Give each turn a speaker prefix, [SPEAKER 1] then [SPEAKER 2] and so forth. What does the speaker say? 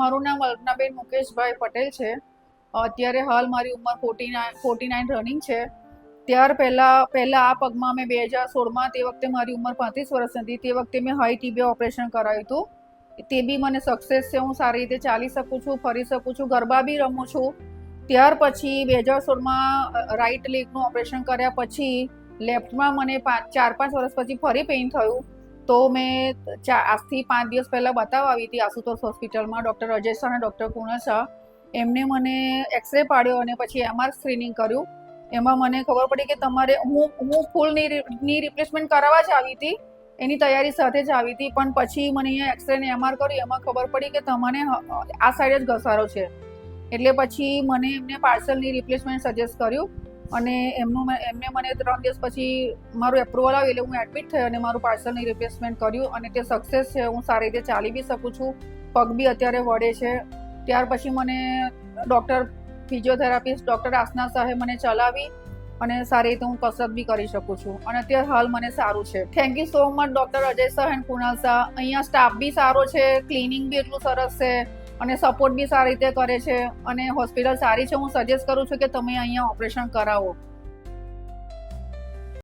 [SPEAKER 1] મારું નામ અલ્પનાબેન મુકેશભાઈ પટેલ છે. અત્યારે હાલ મારી ઉંમર 49 રનિંગ છે. ત્યાર પહેલાં આ પગમાં મેં 2016માં તે વખતે મારી ઉંમર 35 વર્ષ હતી. તે વખતે મેં હાઈ ટીબિયા ઓપરેશન કરાવ્યું હતું. તે બી મને સક્સેસ છે. હું સારી રીતે ચાલી શકું છું, ફરી શકું છું, ગરબા બી રમું છું. ત્યાર પછી 2016માં રાઈટ લેગનું ઓપરેશન કર્યા પછી લેફ્ટમાં મને 4-5 વર્ષ પછી ફરી પેઇન થયું. તો મેં આજથી 5 દિવસ પહેલાં બતાવવા આવી હતી આશુતોષ હોસ્પિટલમાં ડૉક્ટર અજય શાહ અને ડૉક્ટર કુણાલ શાહ. એમને મને એક્સરે પાડ્યો અને પછી MR સ્ક્રીનિંગ કર્યું. એમાં મને ખબર પડી કે તમારે હું ફૂલ ની રિપ્લેસમેન્ટ કરાવવા જ આવી હતી, એની તૈયારી સાથે જ આવી હતી. પણ પછી મને અહીંયા એક્સરે ને MR કર્યું, એમાં ખબર પડી કે તમને આ સાઈડ જ ઘસારો છે. એટલે પછી મને એમને પાર્સલની રિપ્લેસમેન્ટ સજેસ્ટ કર્યું અને એમને મને 3 દિવસ પછી મારું એપ્રુવલ આવ્યું એટલે હું એડમિટ થઈ અને મારું પાર્સલની રિપ્લેસમેન્ટ કર્યું અને તે સક્સેસ છે. હું સારી રીતે ચાલી બી શકું છું, પગ બી અત્યારે વળે છે. ત્યાર પછી મને ફિઝિયોથેરાપિસ્ટ ડૉક્ટર આસના શાહે મને ચલાવી અને સારી રીતે હું કસરત બી કરી શકું છું અને અત્યારે હાલ મને સારું છે. Thank you so much doctor Ajay Shah and Kunal Shah. અહીંયા સ્ટાફ બી સારો છે, ક્લિનિંગ બી એટલું સરસ છે અને સપોર્ટ બી સારી રીતે કરે છે અને હોસ્પિટલ સારી છે. હું સજેસ્ટ કરું છું કે તમે અહીંયા ઓપરેશન કરાવો.